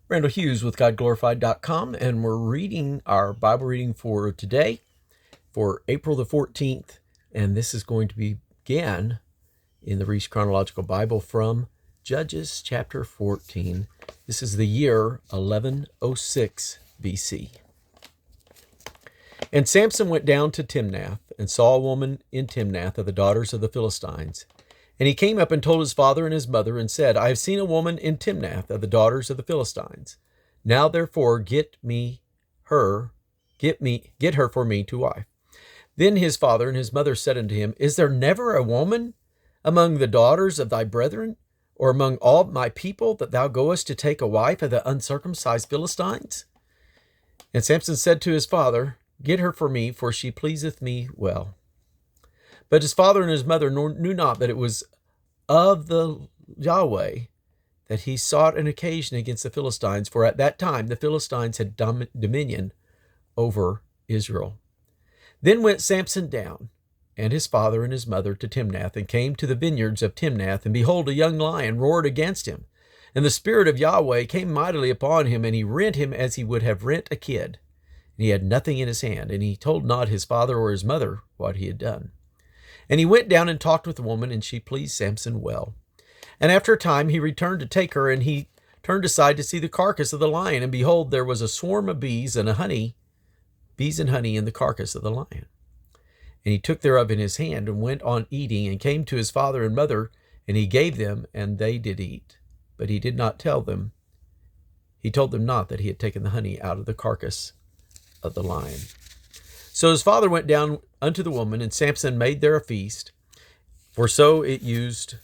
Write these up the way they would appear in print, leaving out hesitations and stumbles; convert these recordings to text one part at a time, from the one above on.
Randall Hughes with GodGlorified.com, and we're reading our Bible reading for today, for April the 14th, and this is going to begin in the Reese Chronological Bible from Judges chapter 14. This is the year 1106 BC. And Samson went down to Timnath, and saw a woman in Timnath of the daughters of the Philistines. And he came up and told his father and his mother, and said, I have seen a woman in Timnath of the daughters of the Philistines. Now therefore get her for me to wife. Then his father and his mother said unto him, Is there never a woman among the daughters of thy brethren, or among all my people, that thou goest to take a wife of the uncircumcised Philistines? And Samson said to his father, Get her for me, for she pleaseth me well. But his father and his mother knew not that it was of the Yahweh that he sought an occasion against the Philistines, for at that time the Philistines had dominion over Israel. Then went Samson down, and his father and his mother, to Timnath, and came to the vineyards of Timnath, and behold, a young lion roared against him. And the Spirit of Yahweh came mightily upon him, and he rent him as he would have rent a kid. And he had nothing in his hand, and he told not his father or his mother what he had done. And he went down and talked with the woman, and she pleased Samson well. And after a time he returned to take her, and he turned aside to see the carcass of the lion, and behold, there was a swarm of bees and honey in the carcass of the lion. And he took thereof in his hand, and went on eating, and came to his father and mother, and he gave them, and they did eat. But he did not tell them. He told them not that he had taken the honey out of the carcass of the lion. So his father went down unto the woman, and Samson made there a feast, for so used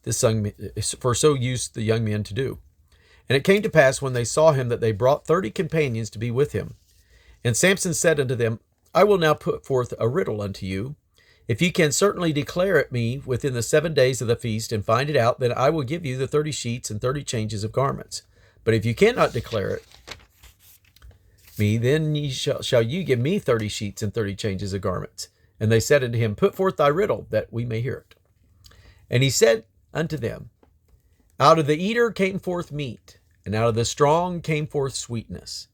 the young men to do. And it came to pass, when they saw him, that they brought 30 companions to be with him. And Samson said unto them, I will now put forth a riddle unto you. If ye can certainly declare it me within the 7 days of the feast, and find it out, then I will give you the 30 sheets and 30 changes of garments. But if you cannot declare it me, then shall you give me 30 sheets and 30 changes of garments. And they said unto him, Put forth thy riddle, that we may hear it. And he said unto them, Out of the eater came forth meat, and out of the strong came forth sweetness.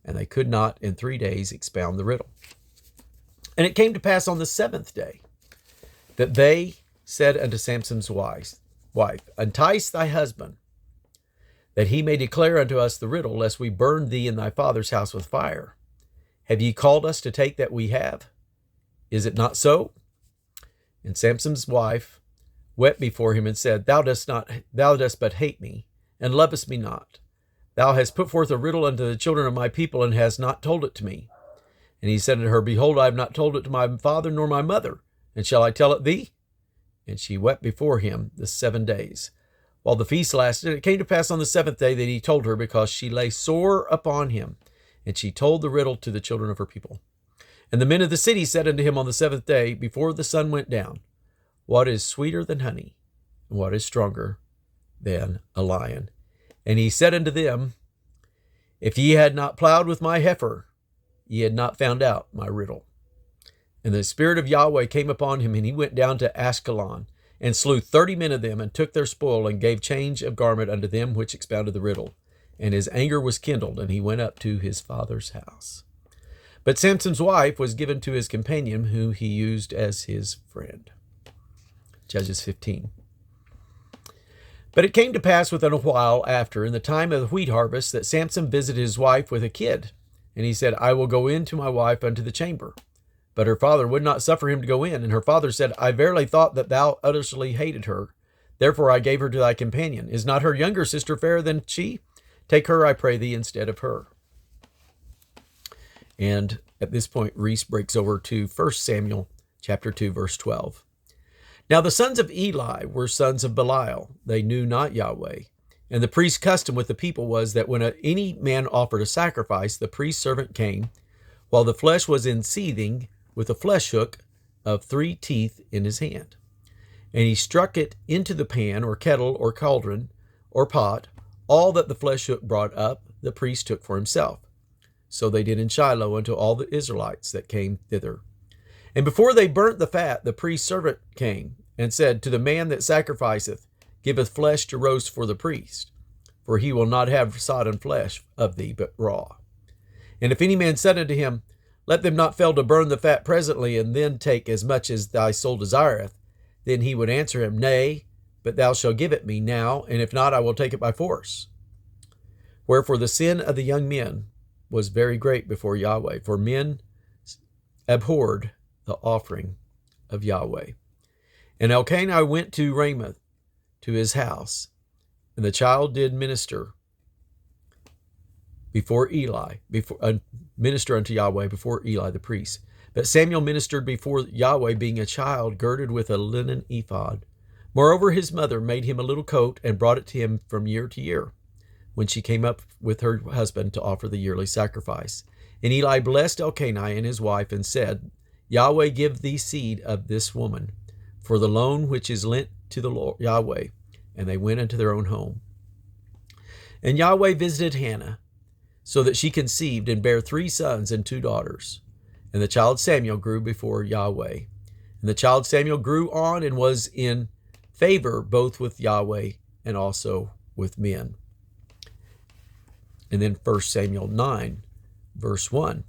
And they could not in 3 days expound the riddle. And it came to pass on the 7th day, that they said unto Samson's wife, Entice thy husband, that he may declare unto us the riddle, lest we burn thee and thy father's house with fire. Have ye called us to take that we have? Is it not so? And Samson's wife wept before him, and said, Thou dost but hate me, and lovest me not. Thou hast put forth a riddle unto the children of my people, and hast not told it to me. And he said unto her, Behold, I have not told it to my father nor my mother, and shall I tell it thee? And she wept before him the 7 days. While the feast lasted, it came to pass on the 7th day that he told her, because she lay sore upon him. And she told the riddle to the children of her people. And the men of the city said unto him on the 7th day, before the sun went down, What is sweeter than honey, and what is stronger than a lion? And he said unto them, If ye had not plowed with my heifer, ye had not found out my riddle. And the Spirit of Yahweh came upon him, and he went down to Ashkelon, and slew 30 men of them, and took their spoil, and gave change of garment unto them which expounded the riddle. And his anger was kindled, and he went up to his father's house. But Samson's wife was given to his companion, whom he used as his friend. Judges 15. But it came to pass within a while after, in the time of the wheat harvest, that Samson visited his wife with a kid. And he said, I will go in to my wife unto the chamber. But her father would not suffer him to go in. And her father said, I verily thought that thou utterly hated her. Therefore I gave her to thy companion. Is not her younger sister fairer than she? Take her, I pray thee, instead of her. And at this point, Reese breaks over to 1 Samuel chapter 2, verse 12. Now the sons of Eli were sons of Belial. They knew not Yahweh. And the priest's custom with the people was that when any man offered a sacrifice, the priest's servant came, while the flesh was in seething, with a flesh hook of 3 teeth in his hand. And he struck it into the pan, or kettle, or cauldron, or pot. All that the flesh hook brought up, the priest took for himself. So they did in Shiloh unto all the Israelites that came thither. And before they burnt the fat, the priest's servant came, and said, To the man that sacrificeth, giveth flesh to roast for the priest. for he will not have sodden flesh of thee, but raw. And if any man said unto him, Let them not fail to burn the fat presently, and then take as much as thy soul desireth, then he would answer him, Nay, but thou shalt give it me now, and if not, I will take it by force. Wherefore the sin of the young men was very great before Yahweh, for men abhorred the offering of Yahweh. And Elkanah went to Ramoth, to his house, and the child did minister before Eli, minister unto Yahweh before Eli the priest. But Samuel ministered before Yahweh, being a child, girded with a linen ephod. Moreover, his mother made him a little coat, and brought it to him from year to year, when she came up with her husband to offer the yearly sacrifice. And Eli blessed Elkanah and his wife, and said, Yahweh give thee seed of this woman, for the loan which is lent to the Lord Yahweh. And they went into their own home. And Yahweh visited Hannah, so that she conceived, and bare 3 sons and 2 daughters. And the child Samuel grew before Yahweh. And the child Samuel grew on, and was in favor both with Yahweh and also with men. And then 1 Samuel 9, verse 1.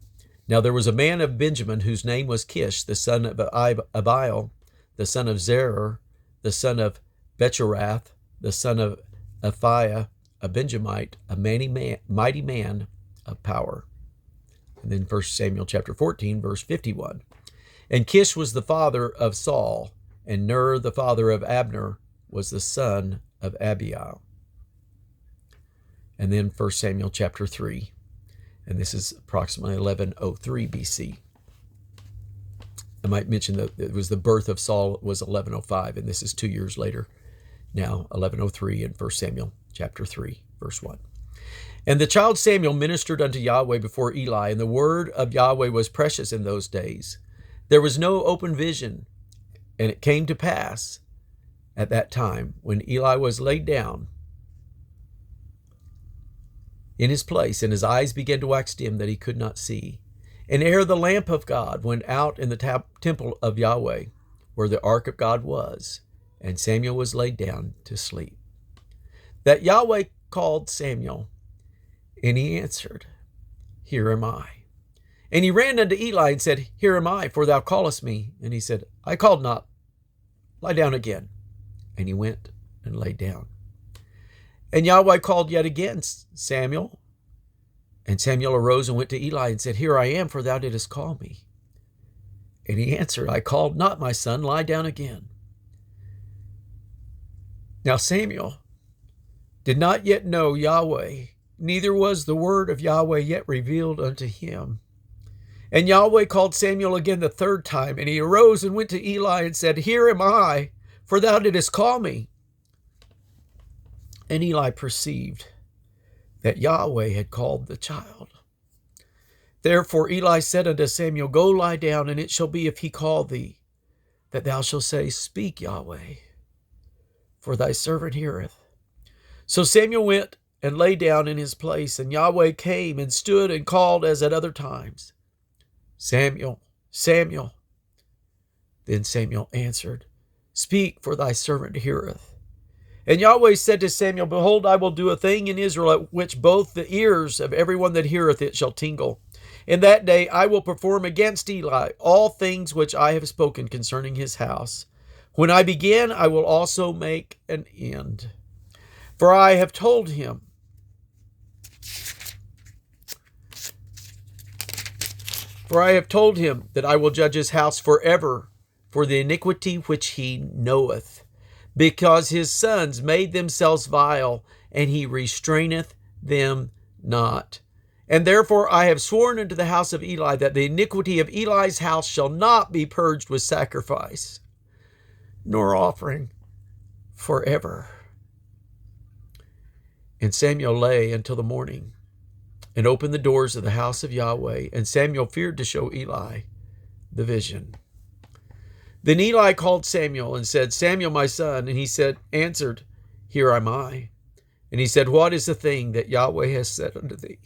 Now there was a man of Benjamin, whose name was Kish, the son of Abiel, the son of Zerah, the son of Becherath, the son of Aphiah, a Benjamite, a mighty man of power. And then 1 Samuel chapter 14, verse 51. And Kish was the father of Saul, and Ner, the father of Abner, was the son of Abiel. And then 1 Samuel chapter 3, and this is approximately 1103 BC. I might mention that it was the birth of Saul was 1105, and this is 2 years later, now 1103 in 1 Samuel chapter 3, verse 1. And the child Samuel ministered unto Yahweh before Eli, and the word of Yahweh was precious in those days. There was no open vision, and it came to pass at that time, when Eli was laid down in his place, and his eyes began to wax dim, that he could not see. And ere the lamp of God went out in the temple of Yahweh, where the ark of God was, and Samuel was laid down to sleep, that Yahweh called Samuel, and he answered, Here am I. And he ran unto Eli and said, Here am I, for thou callest me. And he said, I called not. Lie down again. And he went and lay down. And Yahweh called yet again, Samuel. And Samuel arose and went to Eli and said, Here I am, for thou didst call me. And he answered, I called not, my son, lie down again. Now Samuel did not yet know Yahweh, neither was the word of Yahweh yet revealed unto him. And Yahweh called Samuel again the 3rd time, and he arose and went to Eli and said, Here am I, for thou didst call me. And Eli perceived that Yahweh had called the child. Therefore Eli said unto Samuel, Go lie down, and it shall be, if he call thee, that thou shalt say, Speak, Yahweh, for thy servant heareth. So Samuel went and lay down in his place, and Yahweh came and stood and called as at other times, Samuel, Samuel. Then Samuel answered, Speak, for thy servant heareth. And Yahweh said to Samuel, Behold, I will do a thing in Israel, at which both the ears of everyone that heareth it shall tingle. In that day I will perform against Eli all things which I have spoken concerning his house. When I begin, I will also make an end. For I have told him, that I will judge his house forever for the iniquity which he knoweth, because his sons made themselves vile, and he restraineth them not. And therefore I have sworn unto the house of Eli, that the iniquity of Eli's house shall not be purged with sacrifice, nor offering forever. And Samuel lay until the morning, and opened the doors of the house of Yahweh, and Samuel feared to show Eli the vision. Then Eli called Samuel and said, Samuel, my son. And he answered, Here am I. And he said, What is the thing that Yahweh has said unto thee?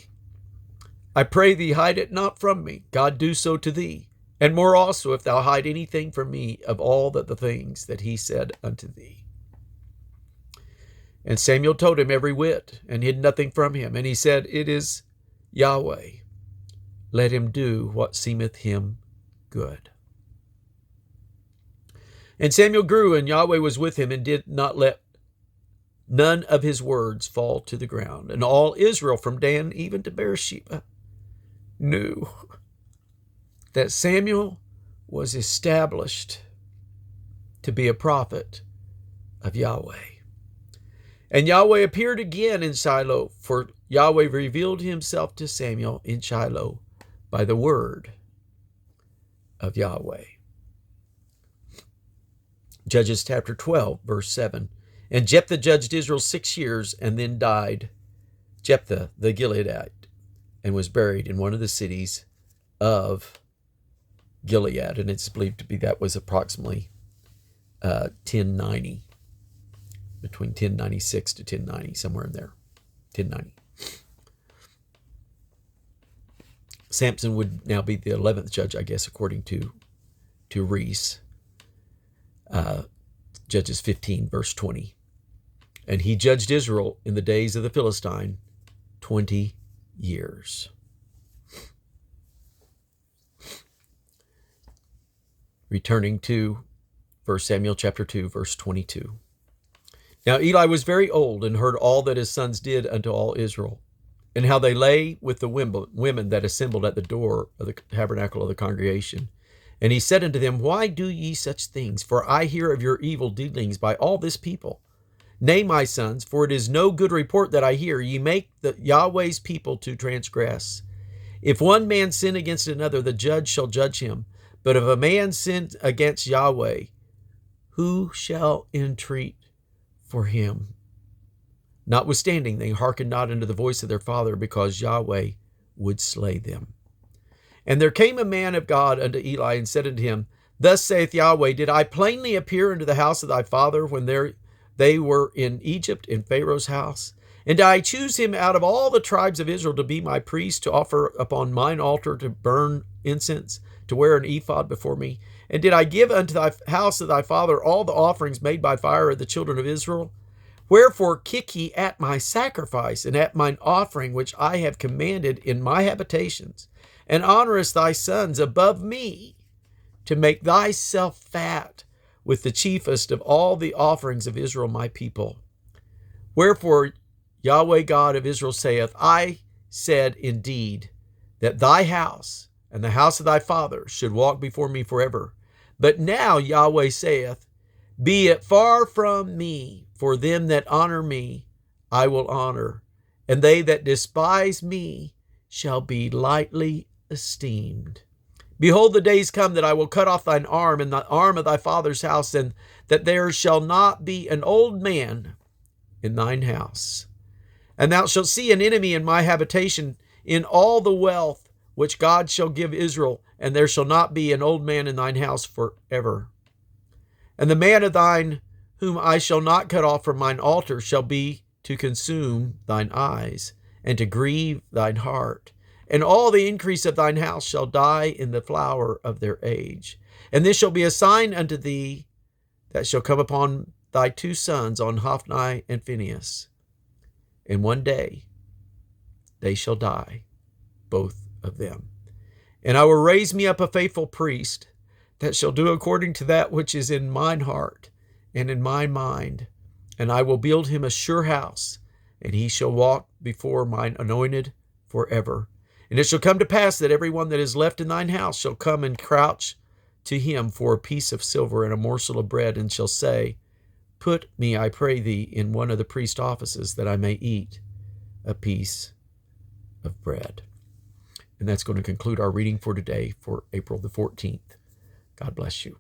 I pray thee, hide it not from me. God do so to thee, and more also, if thou hide anything from me of all the things that he said unto thee. And Samuel told him every whit, and hid nothing from him. And he said, It is Yahweh. Let him do what seemeth him good. And Samuel grew, and Yahweh was with him, and did not let none of his words fall to the ground. And all Israel, from Dan even to Beersheba, knew that Samuel was established to be a prophet of Yahweh. And Yahweh appeared again in Shiloh, for Yahweh revealed himself to Samuel in Shiloh by the word of Yahweh. Judges chapter 12, verse 7. And Jephthah judged Israel 6 years, and then died, Jephthah the Gileadite, and was buried in one of the cities of Gilead. And it's believed to be that was approximately 1090, between 1096 to 1090, somewhere in there, 1090. Samson would now be the 11th judge, I guess, according to Reese. Judges 15, verse 20. And he judged Israel in the days of the Philistine 20 years. Returning to 1 Samuel chapter 2, verse 22. Now Eli was very old, and heard all that his sons did unto all Israel, and how they lay with the women that assembled at the door of the tabernacle of the congregation. And he said unto them, Why do ye such things? For I hear of your evil dealings by all this people. Nay, my sons, for it is no good report that I hear. Ye make the Yahweh's people to transgress. If one man sin against another, the judge shall judge him. But if a man sin against Yahweh, who shall entreat for him? Notwithstanding, they hearkened not unto the voice of their father, because Yahweh would slay them. And there came a man of God unto Eli, and said unto him, Thus saith Yahweh, Did I plainly appear unto the house of thy father when they were in Egypt, in Pharaoh's house? And did I choose him out of all the tribes of Israel to be my priest, to offer upon mine altar, to burn incense, to wear an ephod before me? And did I give unto thy house of thy father all the offerings made by fire of the children of Israel? Wherefore kick ye at my sacrifice, and at mine offering which I have commanded in my habitations, and honorest thy sons above me, to make thyself fat with the chiefest of all the offerings of Israel my people? Wherefore Yahweh God of Israel saith, I said indeed that thy house and the house of thy father should walk before me forever. But now Yahweh saith, Be it far from me, for them that honor me I will honor, and they that despise me shall be lightly esteemed. Behold, the days come that I will cut off thine arm and the arm of thy father's house, and that there shall not be an old man in thine house. And thou shalt see an enemy in my habitation, in all the wealth which God shall give Israel, and there shall not be an old man in thine house forever. And the man of thine whom I shall not cut off from mine altar shall be to consume thine eyes, and to grieve thine heart. And all the increase of thine house shall die in the flower of their age. And this shall be a sign unto thee that shall come upon thy 2 sons, on Hophni and Phinehas. And one day they shall die, both of them. And I will raise me up a faithful priest, that shall do according to that which is in mine heart and in my mind. And I will build him a sure house, and he shall walk before mine anointed forever. And it shall come to pass that every one that is left in thine house shall come and crouch to him for a piece of silver and a morsel of bread, and shall say, Put me, I pray thee, in one of the priest offices, that I may eat a piece of bread. And that's going to conclude our reading for today, for April the 14th. God bless you.